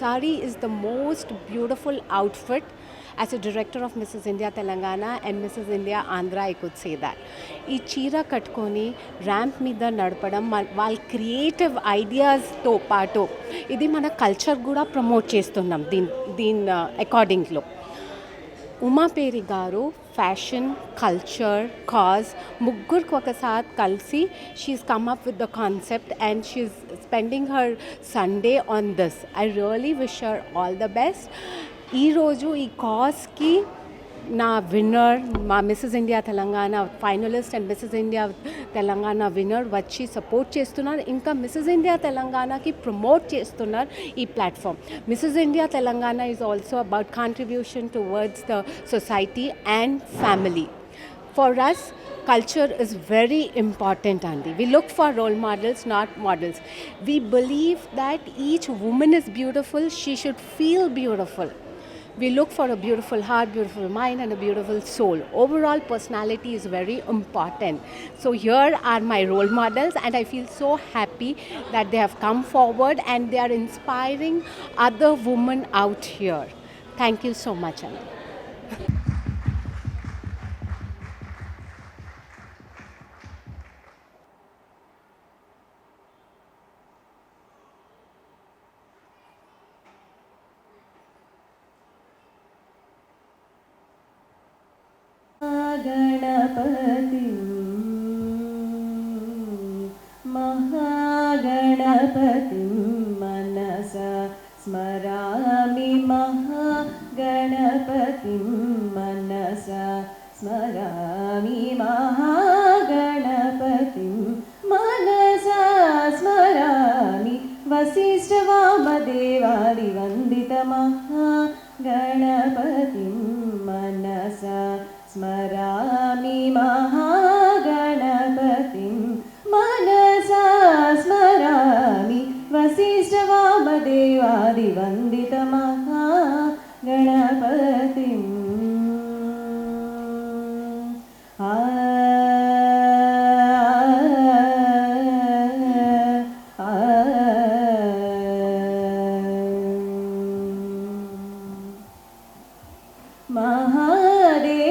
sari is the most beautiful outfit. As a director of Mrs. India Telangana and Mrs. India Andhra, I could say that. ఈ చీర కట్టుకొని ramp మీద నడపడం వాళ్ళ creative ఐడియాస్తో పాటు ఇది మన కల్చర్ కూడా ప్రమోట్ చేస్తున్నాం దీని అకార్డింగ్లో. ఉమాపేరి గారు ఫ్యాషన్, కల్చర్, కాజ్ ముగ్గురికి ఒకసారి కలిసి she's come up with the concept and she's spending her Sunday on this. I really wish her all the best. ఈరోజు ఈ కాజ్కి నా విన్నర్, మా Mrs India Telangana finalist and Mrs India Telangana winner వచ్చి support చేస్తున్నారు. ఇంకా మిస్సెస్ ఇండియా తెలంగాణకి promote చేస్తున్నారు ఈ platform. Mrs India Telangana is also about contribution towards the society and family. For us culture is very important, Andy. We look for role models, not models. We believe that each woman is beautiful, she should feel beautiful. We look for a beautiful heart, beautiful mind and a beautiful soul. Overall personality is very important. So here are my role models and I feel so happy that they have come forward and they are inspiring other women out here. Thank you so much, Andy. Ganapati Mahaganapati मनसा स्मरामि महागणपति मनसा स्मरामि महागणपति मनसा स्मरामि वसिष्ठवामदेवादिवन्दित महागणपति मनसा स्मरामि महागणपतिं मनसा स्मरामि वसिष्ठवामदेवादिवन्दित महागणपतिम्.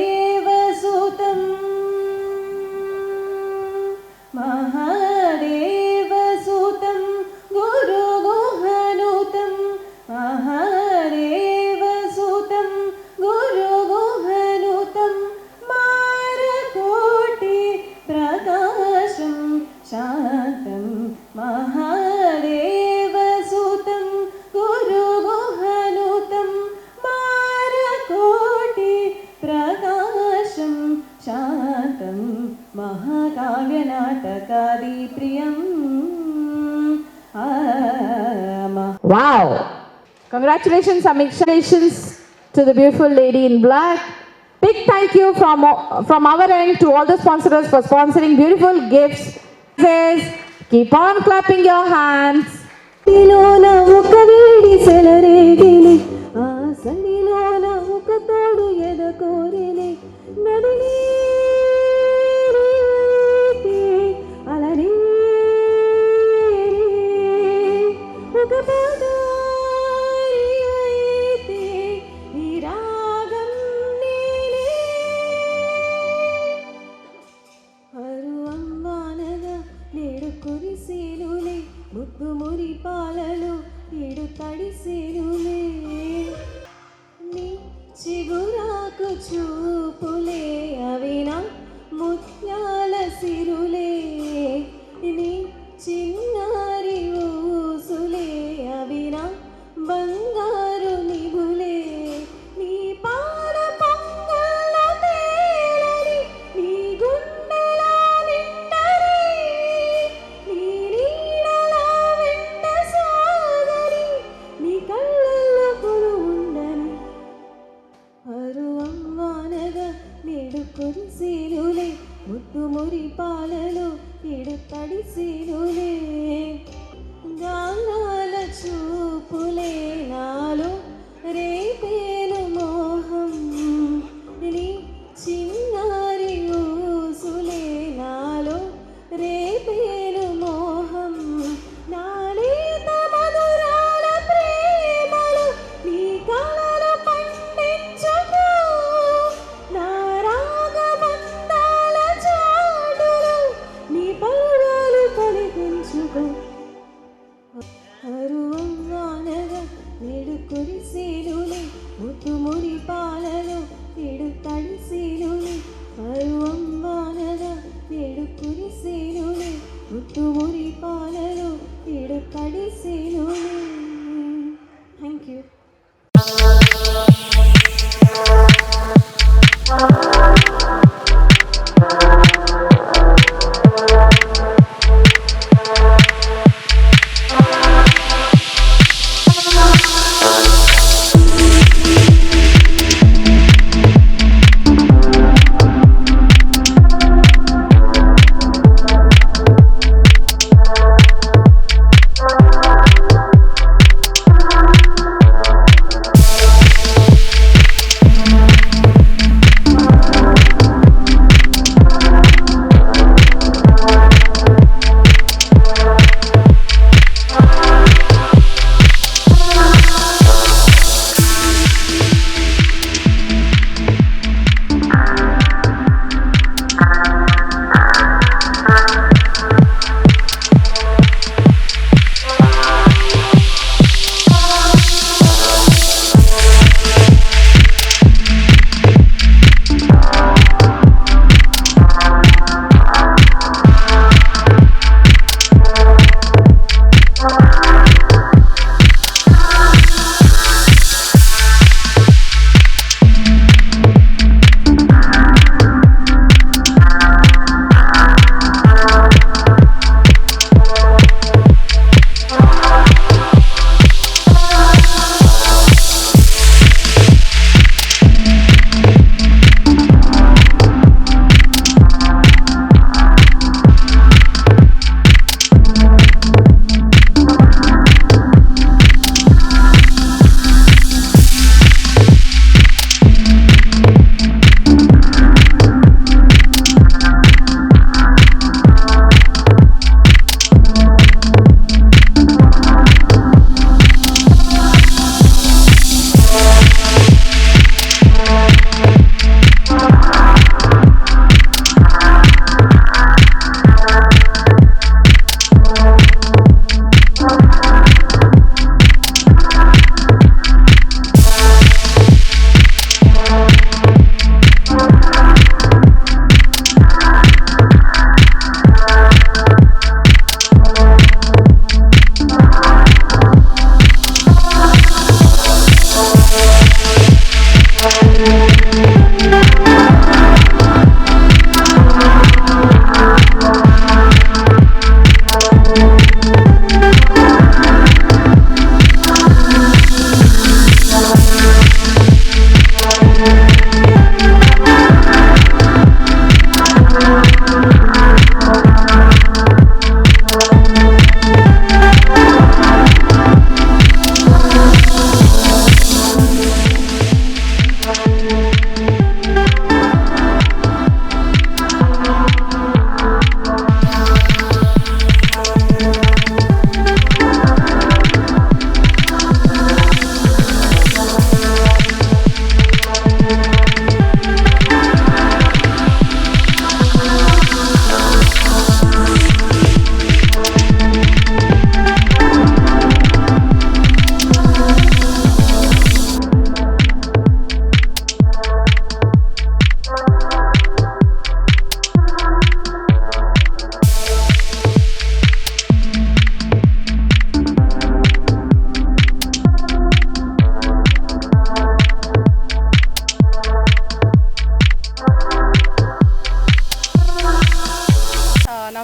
महादेवसुतं महादेवसुतं गुरुगुहनुतं महादेवसुतं गुरुगुहनुतं मारकोटि प्रकाशं शान्तं महादेवसुतं गुरुगुहनुतं मारकोटि प्रकाशं शान्तं महाकाव्यनाटकादिप्रियम्. Wow! Congratulations, Congratulations to the beautiful lady in black. Big thank you from our end to all the sponsors for sponsoring beautiful gifts. Says, keep on clapping your hands. చూపులే అవినా ముత్యాల సిరులే నీ చిన్నారి ఊసులే అవినా బంగారు నిబులే నీ పాల పొంగళ్ళ తేలని నీ గుండెల నిండరి నీ నీడల వెంట సాగరి నీ కళ్ళల్లో కొలువుండని అరువమ్మానగా నేడు కురిసేనులే ముద్దు మురి పాలలో ఏడు తడిసేనులే గానాల చూపులే నాలో రేపేను మోహం నీ చిన్నారి ఊసులే నాలో రేపేను మోహం నాలేత మధురాల ప్రేమ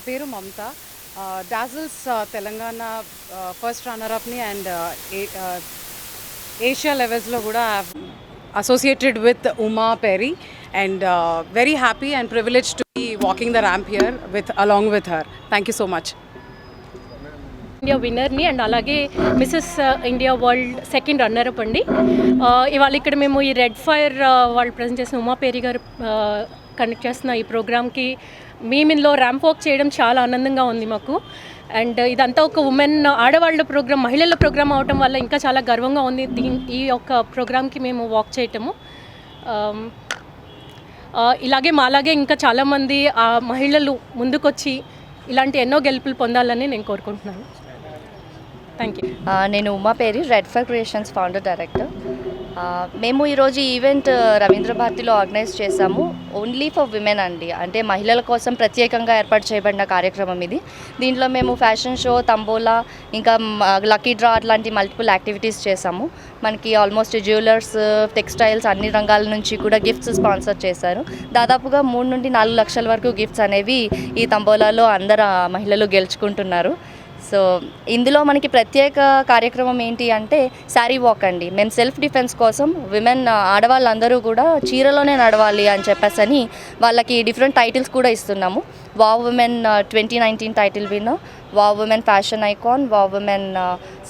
పేరు మమత. డాజిల్స్ తెలంగాణ ఫస్ట్ రన్నర్-అప్ని అండ్ ఏషియా లెవెల్స్లో కూడా associated with Uma Peri and very happy and privilege to be walking the ramp here along with her. Thank you so much. India విన్నర్ని అండ్ అలాగే Mrs India world second runner-up అండి. ఇవాళ ఇక్కడ మేము ఈ రెడ్ ఫైర్ వాళ్ళు ప్రజెంట్ చేసిన ఉమా పేరి గారు కండక్ట్ చేస్తున్న ఈ ప్రోగ్రామ్కి మేమిన్లో ర్యాంప్ వాక్ చేయడం చాలా ఆనందంగా ఉంది మాకు. అండ్ ఇదంతా ఒక ఉమెన్ ఆడవాళ్ళ ప్రోగ్రామ్, మహిళల ప్రోగ్రామ్ అవటం వల్ల ఇంకా చాలా గర్వంగా ఉంది ఈ యొక్క ప్రోగ్రామ్కి మేము వాక్ చేయటము. ఇలాగే మాలాగే ఇంకా చాలామంది మహిళలు ముందుకొచ్చి ఇలాంటి ఎన్నో గెలుపులు పొందాలని నేను కోరుకుంటున్నాను. Thank you. నేను ఉమా పేరి, red fire creations founder director. మేము ఈరోజు ఈవెంట్ రవీంద్ర భారతిలో ఆర్గనైజ్ చేశాము. ఓన్లీ ఫర్ విమెన్ అండి, అంటే మహిళల కోసం ప్రత్యేకంగా ఏర్పాటు చేయబడిన కార్యక్రమం ఇది. దీంట్లో మేము ఫ్యాషన్ షో, తంబోలా, ఇంకా లక్కీ డ్రా అట్లాంటి మల్టిపుల్ యాక్టివిటీస్ చేశాము. మనకి ఆల్మోస్ట్ జ్యువెలర్స్, టెక్స్టైల్స్ అన్ని రంగాల నుంచి కూడా గిఫ్ట్స్ స్పాన్సర్ చేశారు. దాదాపుగా 3 నుండి 4 లక్షల వరకు గిఫ్ట్స్ అనేవి ఈ తంబోలాలో అందరు మహిళలు గెలుచుకుంటున్నారు. సో ఇందులో మనకి ప్రత్యేక కార్యక్రమం ఏంటి అంటే శారీ వాక్ అండి. మేము సెల్ఫ్ డిఫెన్స్ కోసం విమెన్ ఆడవాళ్ళందరూ కూడా చీరలోనే నడవాలి అని చెప్పేసి వాళ్ళకి డిఫరెంట్ టైటిల్స్ కూడా ఇస్తున్నాము. Wow women 2019 title winner, wow women fashion icon, wow women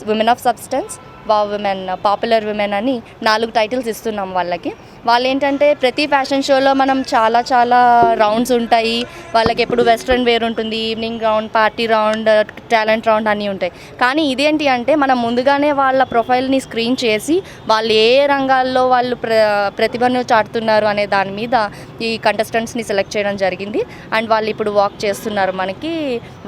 women of substance, wow women popular women అని 4 టైటిల్స్ ఇస్తున్నాం వాళ్ళకి. వాళ్ళు ఏంటంటే ప్రతి ఫ్యాషన్ షోలో మనం చాలా రౌండ్స్ ఉంటాయి. వాళ్ళకి ఎప్పుడు వెస్ట్రన్ వేర్ ఉంటుంది, evening round, party round, talent round అన్నీ ఉంటాయి. కానీ ఇదేంటి అంటే మనం ముందుగానే వాళ్ళ ప్రొఫైల్ని స్క్రీన్ చేసి వాళ్ళు ఏ రంగాల్లో వాళ్ళు ప్రతిభను చాటుతున్నారు అనే దాని మీద ఈ కంటెస్టెంట్స్ని సెలెక్ట్ చేయడం జరిగింది. అండ్ వాళ్ళు ఇప్పుడు వాక్ చేస్తున్నారు మనకి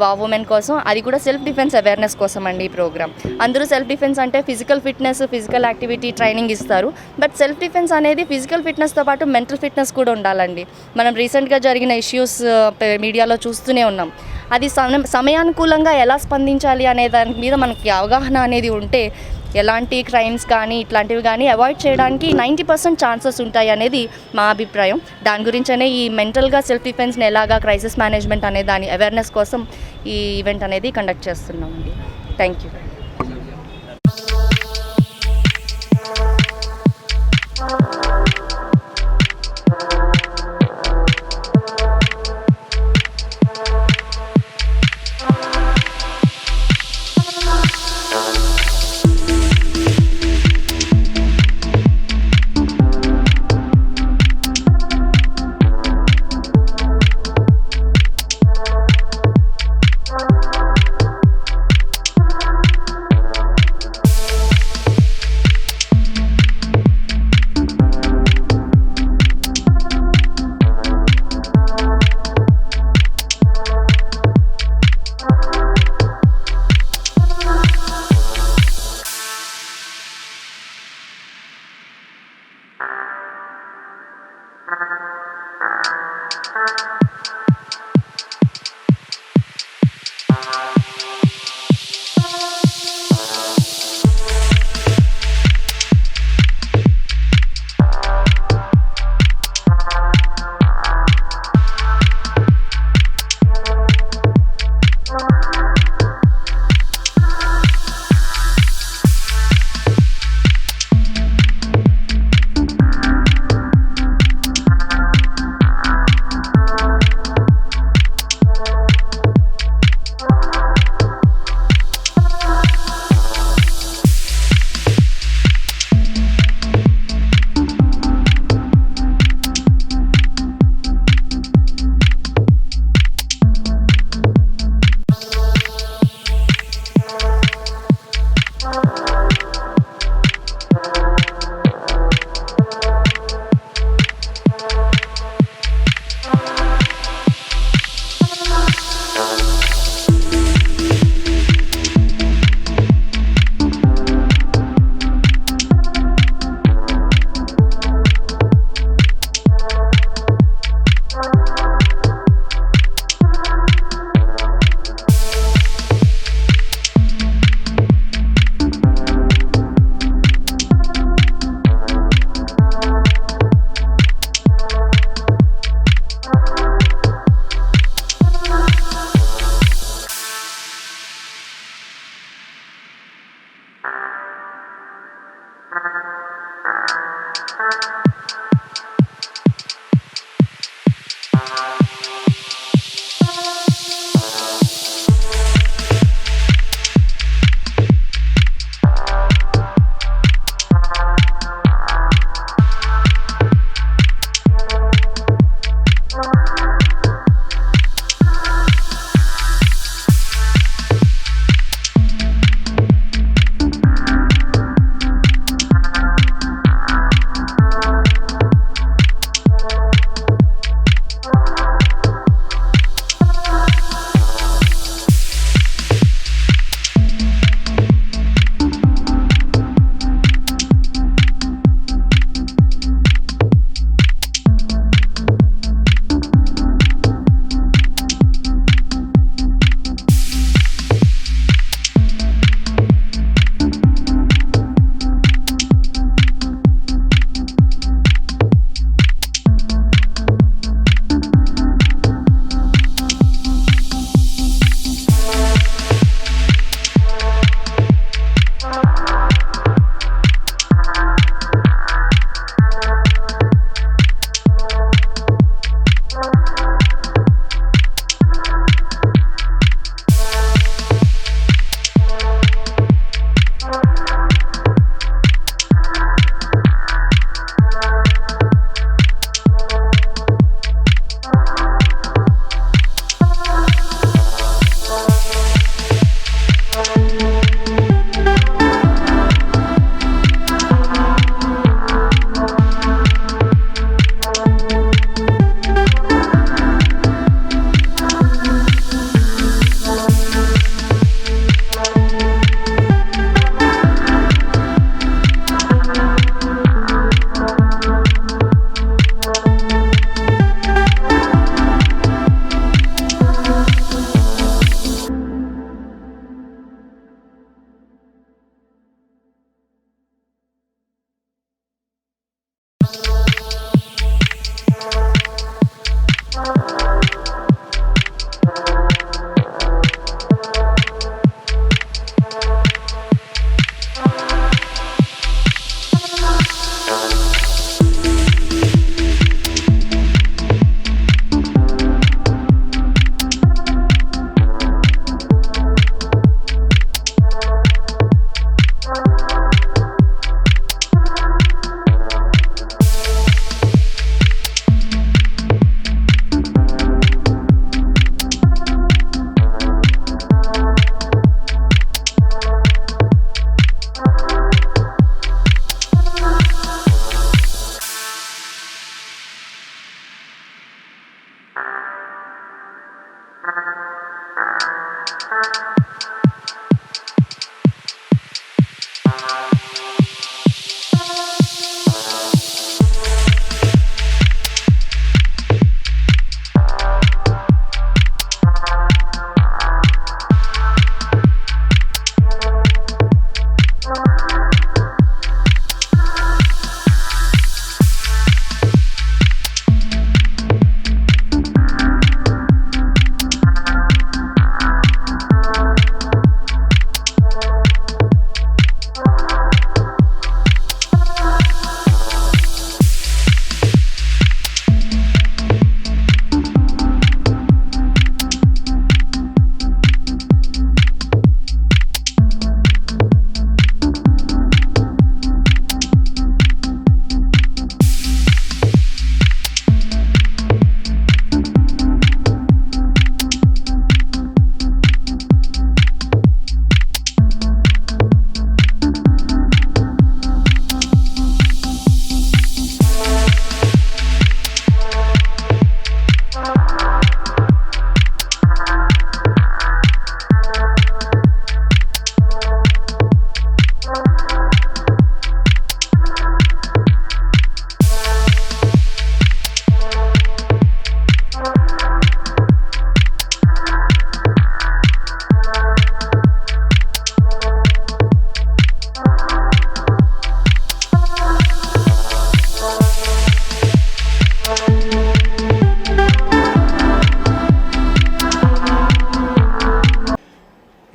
వావ్ ఉమెన్ కోసం. అది కూడా సెల్ఫ్ డిఫెన్స్ అవేర్నెస్ కోసం అండి ఈ ప్రోగ్రామ్. అందరూ సెల్ఫ్ డిఫెన్స్ అంటే physical fitness, physical activity training ఇస్తారు. బట్ సెల్ఫ్ డిఫెన్స్ అనేది ఫిజికల్ ఫిట్నెస్తో పాటు మెంటల్ ఫిట్నెస్ కూడా ఉండాలండి. మనం రీసెంట్గా జరిగిన ఇష్యూస్ మీడియాలో చూస్తూనే ఉన్నాం. అది సమయానుకూలంగా ఎలా స్పందించాలి అనే దాని మీద మనకి అవగాహన అనేది ఉంటే ఎలాంటి క్రైమ్స్ కానీ ఇట్లాంటివి కానీ అవాయిడ్ చేయడానికి 90% ఛాన్సెస్ ఉంటాయి అనేది మా అభిప్రాయం. దాని గురించనే ఈ మెంటల్గా సెల్ఫ్ డిఫెన్స్ని ఎలాగా క్రైసిస్ మేనేజ్మెంట్ అనే దాని అవేర్నెస్ కోసం ఈ ఈవెంట్ అనేది కండక్ట్ చేస్తున్నామండి. Thank you.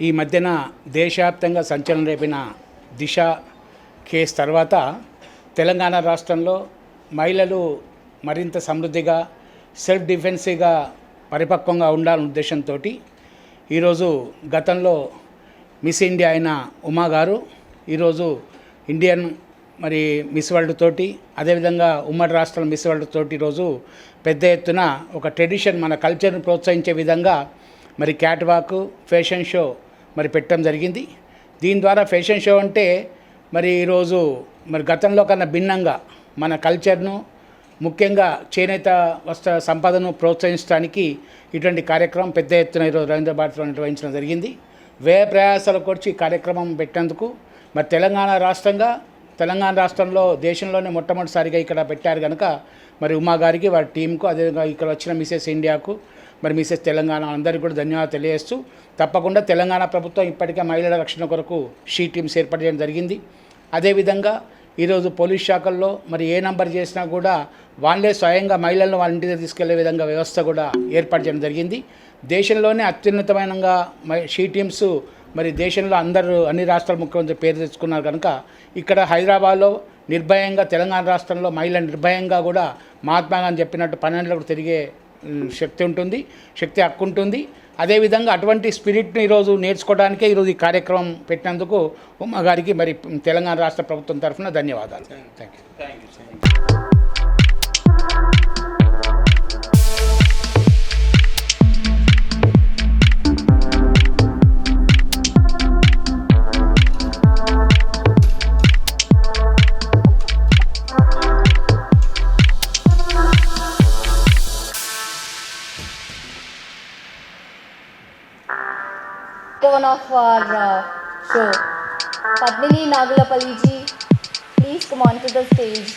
ఈ మధ్యన దేశవ్యాప్తంగా సంచలనం రేపిన దిశ కేసు తర్వాత తెలంగాణ రాష్ట్రంలో మహిళలు మరింత సమృద్ధిగా సెల్ఫ్ డిఫెన్సివ్గా పరిపక్వంగా ఉండాలనే ఉద్దేశంతో ఈరోజు గతంలో మిస్ ఇండియా అయిన ఉమా గారు ఈరోజు ఇండియన్ మరి మిస్ వరల్డ్ తోటి అదేవిధంగా ఉమ్మడి రాష్ట్రం మిస్ వరల్డ్ తోటి ఈరోజు పెద్ద ఎత్తున ఒక ట్రెడిషన్ మన కల్చర్ని ప్రోత్సహించే విధంగా మరి క్యాట్ వాక్ ఫ్యాషన్ షో మరి పెట్టడం జరిగింది. దీని ద్వారా ఫ్యాషన్ షో అంటే మరి ఈరోజు మరి గతంలో కన్నా భిన్నంగా మన కల్చర్ను ముఖ్యంగా చేనేత వస్త్ర సంపదను ప్రోత్సహించడానికి ఇటువంటి కార్యక్రమం పెద్ద ఎత్తున ఈరోజు రవీంద్ర భారతిలో నిర్వహించడం జరిగింది. వ్యయ ప్రయాసాలకు వచ్చి కార్యక్రమం పెట్టేందుకు మరి తెలంగాణ రాష్ట్రంలో దేశంలోనే మొట్టమొదటిసారిగా ఇక్కడ పెట్టారు కనుక మరి ఉమా గారికి వారి టీంకు అదేవిధంగా ఇక్కడ వచ్చిన మిసెస్ ఇండియాకు మరి మిసెస్ తెలంగాణ అందరికీ కూడా ధన్యవాదాలు తెలియజేస్తూ తప్పకుండా తెలంగాణ ప్రభుత్వం ఇప్పటికే మహిళల రక్షణ కొరకు షీ టీమ్స్ ఏర్పాటు చేయడం జరిగింది. అదేవిధంగా ఈరోజు పోలీస్ శాఖల్లో మరి ఏ నంబర్ చేసినా కూడా వాళ్ళే స్వయంగా మహిళలను వాళ్ళ ఇంటి దగ్గర తీసుకెళ్లే విధంగా వ్యవస్థ కూడా ఏర్పాటు చేయడం జరిగింది. దేశంలోనే అత్యున్నతమైనగా షీ టీమ్స్ మరి దేశంలో అన్ని రాష్ట్రాల ముఖ్యమంత్రి పేరు తెచ్చుకున్నారు కనుక ఇక్కడ హైదరాబాద్లో నిర్భయంగా తెలంగాణ రాష్ట్రంలో మహిళలు నిర్భయంగా కూడా మహాత్మా గాంధీ చెప్పినట్టు 12 కూడా తిరిగే శక్తి హక్కు ఉంటుంది. అదేవిధంగా అటువంటి స్పిరిట్ని ఈరోజు నేర్చుకోవడానికే ఈరోజు ఈ కార్యక్రమం పెట్టినందుకు ఉమా గారికి మరి తెలంగాణ రాష్ట్ర ప్రభుత్వం తరఫున ధన్యవాదాలు. Thank you. One of our show, Padmini Nagulapalli ji, please come on to the stage.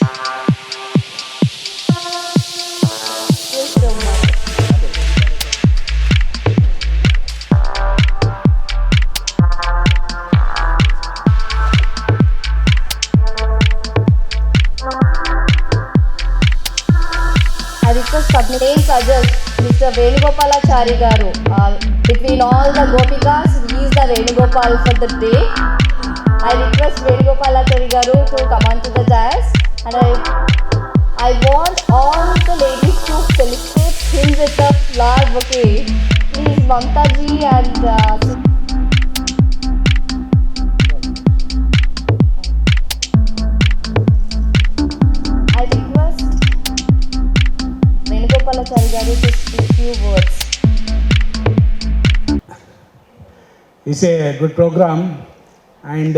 Yes, so much. I request Padmini suggest Mr. Venugopalachari garu. Between all the Gopikas, he is the Venugopal for the day. I request Venugopalachari garu to come on to the dais, and I want all the ladies to felicitate him with a flower bouquet. Please, Mamta ji and I request Venugopalachari garu to speak few words. It's a good program and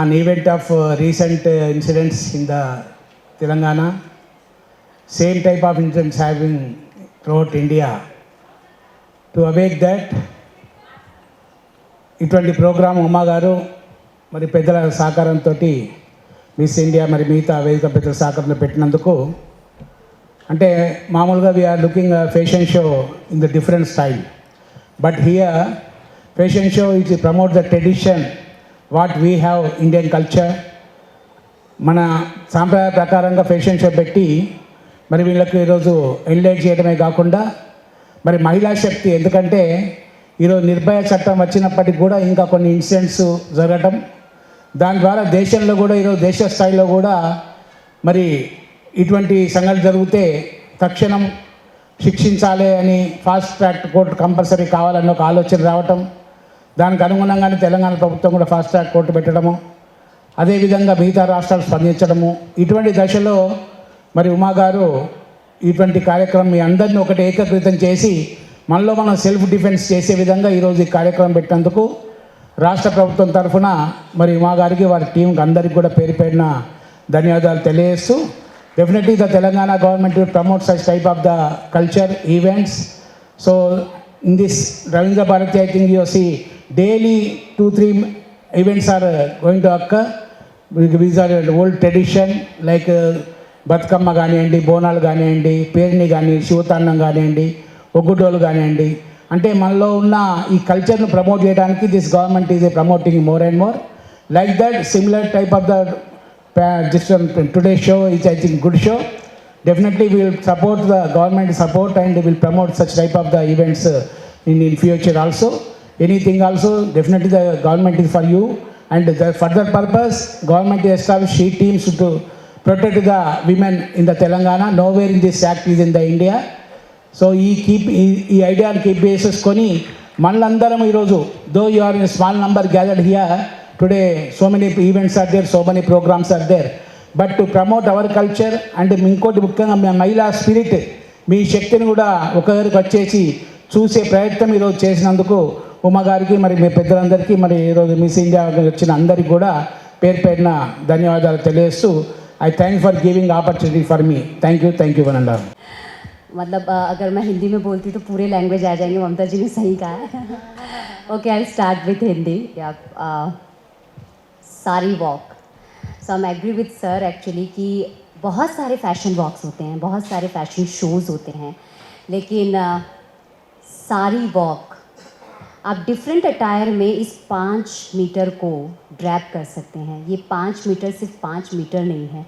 an event of recent incidents in the Telangana. Same type of incidents have been throughout India. To await that, ఇటువంటి programme Uma గారు మరి పెద్దల సహకారంతో miss India మరి మిగతా వేదిక పెద్దల సహకారంతో పెట్టినందుకు అంటే మామూలుగా we're looking fashion show in the different style, but here fashion show is to promote the tradition what we have Indian culture. మన సాంప్రదాయ ప్రకారంగా ఫ్యాషన్ షో పెట్టి మరి వీళ్ళకి ఈరోజు ఎన్లైట్ చేయడమే కాకుండా మరి మహిళా శక్తి, ఎందుకంటే ఈరోజు నిర్భయ చట్టం వచ్చినప్పటికి కూడా ఇంకా కొన్ని ఇన్సిడెంట్స్ జరగటం, దాని ద్వారా దేశంలో కూడా ఈరోజు దేశ స్థాయిలో కూడా మరి ఇటువంటి సంఘటనలు జరిగితే తక్షణం శిక్షించాలి అని ఫాస్ట్ ట్రాక్ కోర్టు కంపల్సరీ కావాలన్న ఒక ఆలోచన రావటం, దానికి అనుగుణంగానే తెలంగాణ ప్రభుత్వం కూడా ఫాస్ట్ ట్రాక్ కోర్టు పెట్టడము, అదేవిధంగా మిగతా రాష్ట్రాలు స్పందించడము, ఇటువంటి దశలో మరి ఉమా గారు ఇటువంటి కార్యక్రమం మీ అందరినీ ఒకటి ఏకీకృతం చేసి మనలో మనం సెల్ఫ్ డిఫెన్స్ చేసే విధంగా ఈరోజు ఈ కార్యక్రమం పెట్టినందుకు రాష్ట్ర ప్రభుత్వం తరఫున మరి ఉమా గారికి వారి టీంకి అందరికీ కూడా పేరు పేరున ధన్యవాదాలు తెలియజేస్తూ, definitely the Telangana government will promote such type of the culture events. So in this Ravindra Bharati, I think you see daily 2-3 events are going to occur. These are old tradition like Bathukamma కానివ్వండి, బోనాలు కానివ్వండి, పేరుని కానీ, శివతాండం కానివ్వండి, ఒగ్గుడోలు కానివ్వండి, అంటే మనలో ఉన్న ఈ కల్చర్ను ప్రమోట్ చేయడానికి this government is promoting more and more. Like that similar type of the just today's show is, I think, good show. Definitely we will support the government support and we will promote such type of the events in future also. anything also, definitely the government is for you. And the further purpose, government has established she teams to protect the women in the Telangana. Nowhere in this act is in the India. So ఈ ఐడియాని keep చేసేసుకొని మనలందరం ఈరోజు though you are in small number gathered here today, so many events are there, so many programmes are there, but to promote our culture and ఇంకోటి ముఖ్యంగా మీ మహిళా spirit, మీ శక్తిని కూడా ఒకరికి వచ్చేసి చూసే ప్రయత్నం ఈరోజు చేసినందుకు ఉమా గారికి మరి మీ పెద్దలందరికీ మరి ఈరోజు మిస్ ఇండియా వచ్చిన అందరికీ కూడా పేరు పేరున ధన్యవాదాలు తెలియజేస్తూ I thank for giving opportunity for me. Thank you one and all. मतलब अगर मैं हिंदी में बोलती तो पूरे लैंग्वेज आ जाएंगे, ममता जी ने सही कहा है. Okay, I start with Hindi. या सारी वॉक. So I agree with sir actually कि बहुत सारे फैशन वॉक्स होते हैं, बहुत सारे फैशन शोज़ होते हैं, लेकिन सारी वॉक आप डिफरेंट अटायर में इस 5 मीटर को ड्रैप कर सकते हैं. ये 5 मीटर सिर्फ 5 मीटर नहीं है,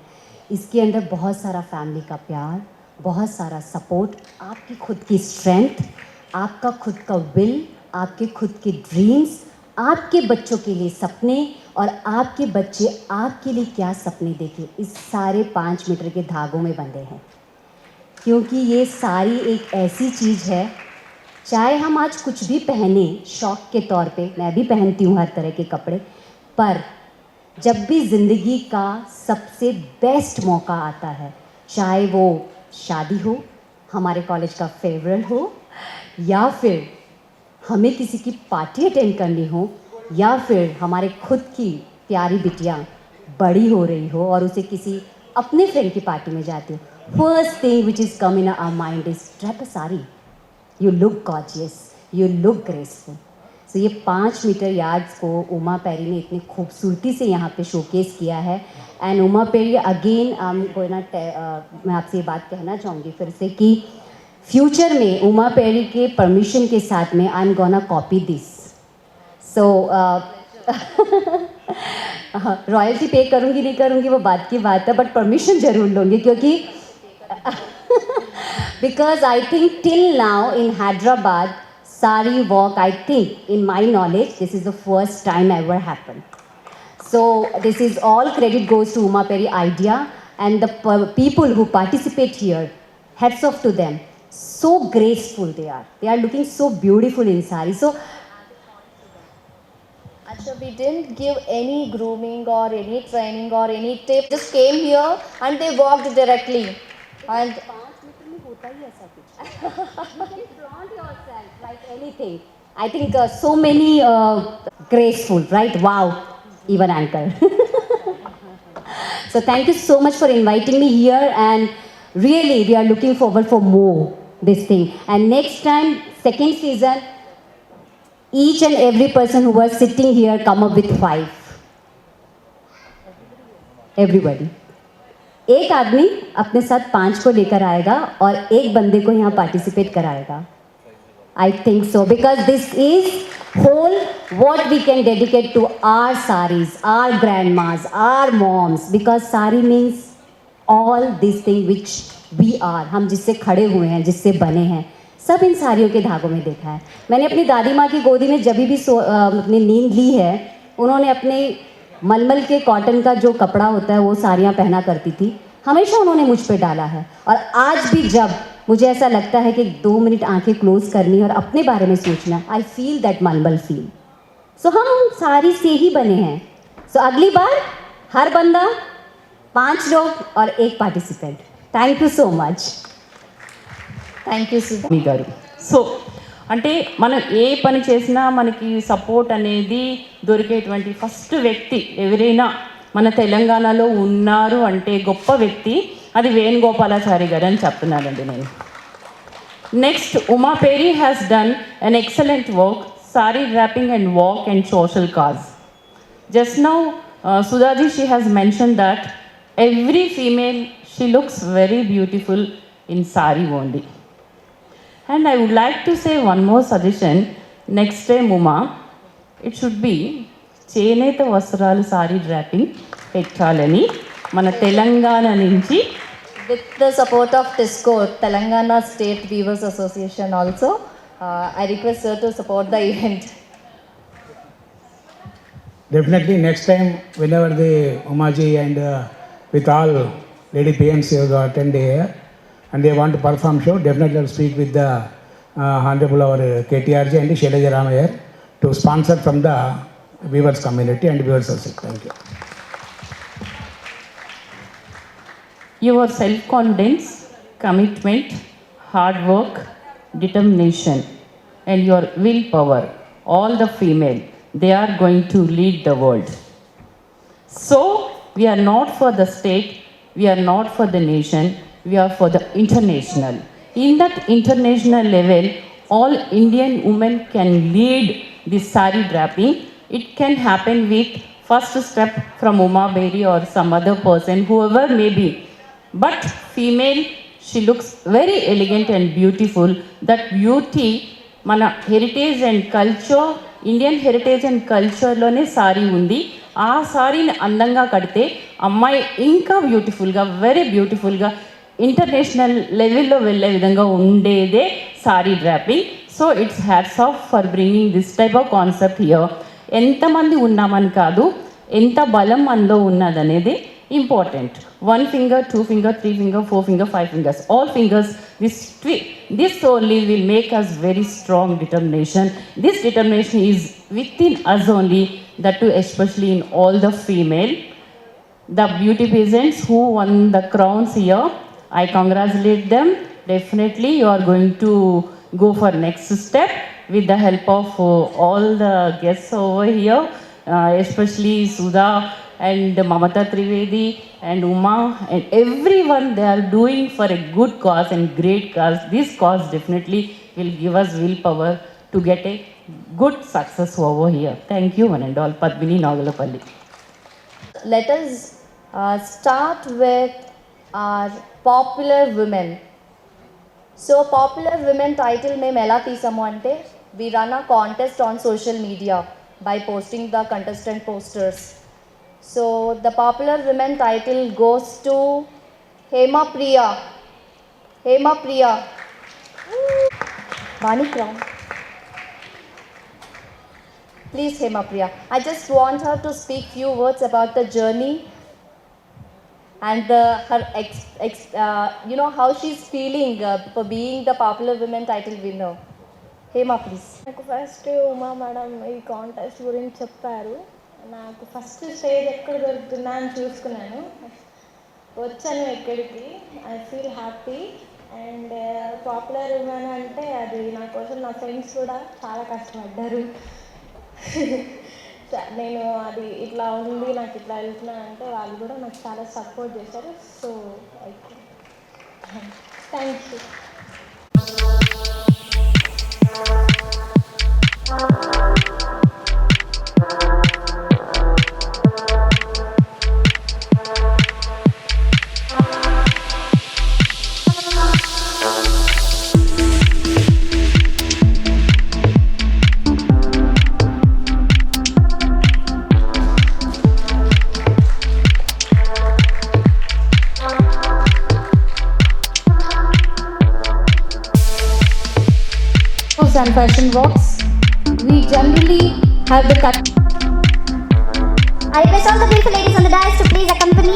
इसके अंदर बहुत सारा फैमिली का प्यार, बहुत सारा सपोर्ट, आपकी खुद की स्ट्रेंथ, आपका खुद का विल, आपके खुद के ड्रीम्स, आपके बच्चों के लिए सपने और आपके बच्चे आपके लिए क्या सपने देखें, इस सारे 5 मीटर के धागों में बंधे हैं. क्योंकि ये सारी एक ऐसी चीज़ है, चाहे हम आज कुछ भी पहने शौक़ के तौर पे, मैं भी पहनती हूँ हर तरह के कपड़े, पर जब भी ज़िंदगी का सबसे बेस्ट मौका आता है, चाहे वो शादी हो, हमारे कॉलेज का फेयरवेल हो, या फिर हमें किसी की पार्टी अटेंड करनी हो, या फिर हमारे खुद की प्यारी बिटिया बड़ी हो रही हो और उसे किसी अपने फ्रेंड की पार्टी में जाती हो, first thing which is come in our mind is drape a sari. You look gorgeous, you look graceful. So ये 5 मीटर यार्ड्स को उमा पेरी ने इतनी खूबसूरती से यहाँ पे शोकेस किया है. एंड उमा पेरी अगेन मैं आपसे ये बात कहना चाहूँगी फिर से कि फ्यूचर में उमा पेरी के परमिशन के साथ में I am gonna copy this. So royalty पे करूँगी नहीं करूँगी वो बात की बात है, बट परमिशन ज़रूर लूँगी, क्योंकि because I think till now in Hyderabad sari walk, I think in my knowledge this is the first time ever happened. So this is all credit goes to Uma Peri idea and the people who participate here, hats off to them. So graceful they are looking so beautiful in sari. So Actually, we didn't give any grooming or any training or any tip, just came here and they walked directly. And like anything. I think so many graceful, right? Wow, even anchor. So thank you so much for inviting me here, and really we are looking forward for more this thing. And next time, second season, each and every person who was sitting here come up with 5. Everybody. एक आदमी अपने साथ 5 को लेकर आएगा और एक बंदे को यहाँ पार्टिसिपेट कराएगा. I think so, because this is whole what we can dedicate to our saris, our grandmas, our moms, because sari means all this thing which we are. हम जिससे खड़े हुए हैं, जिससे बने हैं, सब इन साड़ियों के धागों में देखा है. मैंने अपनी दादी माँ की गोदी में जब भी अपनी नींद ली है, उन्होंने अपने मलमल के कॉटन का जो कपड़ा होता है वो साड़ियाँ पहना करती थी, हमेशा उन्होंने मुझ पे डाला है. और आज भी जब मुझे ऐसा लगता है कि 2 मिनट आंखें क्लोज करनी और अपने बारे में सोचना, आई फील दैट मलमल फील. सो हम सारी से ही बने हैं. सो अगली बार हर बंदा 5 लोग और 1 participant. Thank you so much. thank you, Sudha. మీ గారు. సో అంటే మనం ఏ పని చేసినా మనకి సపోర్ట్ అనేది దొరికేటువంటి ఫస్ట్ వ్యక్తి ఎవరైనా మన తెలంగాణలో ఉన్నారు అంటే గొప్ప వ్యక్తి అది వేణుగోపాలాచారి గారు అని చెప్తున్నానండి నేను. నెక్స్ట్ ఉమా పేరి has done an excellent work, sorry dropping and walk and social cause. Just now Sudhaji she has mention that every female she looks very beautiful in sorry only. And I would like to say one more suggestion. Next time, Uma, it should be చేనేత వస్త్రాలు sorry dropping పెట్టాలని మన తెలంగాణ నుంచి. With the support of TISCO, Telangana State Weavers Association also, I request her to support the event. definitely next time whenever the Umaji and with all lady PMs who attend here and they want to perform show, definitely I'll speak with the Honorable our KTRG and Shailaja Ramaiah to sponsor from the viewers community and viewers also. Thank you. Your self-confidence, commitment, hard work, determination, and your willpower, all the female, they are going to lead the world. So, we are not for the state, we are not for the nation, we are for the international. In that international level, all Indian women can lead this sari draping. It can happen with first step from Uma Beri or some other person, whoever may be. But female, she looks very elegant and beautiful. That beauty, mana heritage and culture, Indian heritage and culture lone sari undi. ఆ సారీని అందంగా కడితే అమ్మాయి ఇంకా బ్యూటిఫుల్గా, very బ్యూటిఫుల్గా international లెవెల్లో వెళ్ళే విధంగా ఉండేదే sorry dropping. So it's hats off for bringing this type of concept here. ఎంతమంది ఉన్నామని కాదు, ఎంత బలం మనలో ఉన్నదనేది important. 1 finger, 2 finger, 3 finger, 4 finger, 5 fingers, all fingers. This only will make us very strong determination. This determination is within us only, that too especially in all the female. The beauty peasants who won the crowns here, I congratulate them. Definitely you are going to go for next step with the help of all the guests over here, especially Sudha and Mamata Trivedi and Uma and everyone. They are doing for a good cause and great cause. This cause definitely will give us willpower to get a good success over here. Thank you one and all. Padmini Nagalapalli. Let us start with our popular women. So popular women title మేము ఎలా తీసాము అంటే, we run a contest on social media by posting the contestant posters. So the popular women title goes to Hema Priya. Hema Priya. Vani Crown. Please Hema Priya. I just want her to speak few words about the journey and her you know how she's feeling for being the popular women title winner. Hema please. నాకు first Uma madam ఈ contest గురించి చెప్పారు. నాకు first stage ఎక్కడ దొరుకుతుందా అని చూసుకున్నాను. వచ్చాను ఇక్కడికి. I feel happy. And popular women అంటే అది నా కోసం నా ఫ్రెండ్స్ కూడా చాలా కష్టపడ్డారు. నేను అది ఇట్లా ఉంది, నాకు ఇట్లా వెళ్తున్నాను అంటే వాళ్ళు కూడా నాకు చాలా సపోర్ట్ చేశారు. So thank you. And fashion walks, we generally have the cut. I request all the beautiful ladies on the dais to please accompany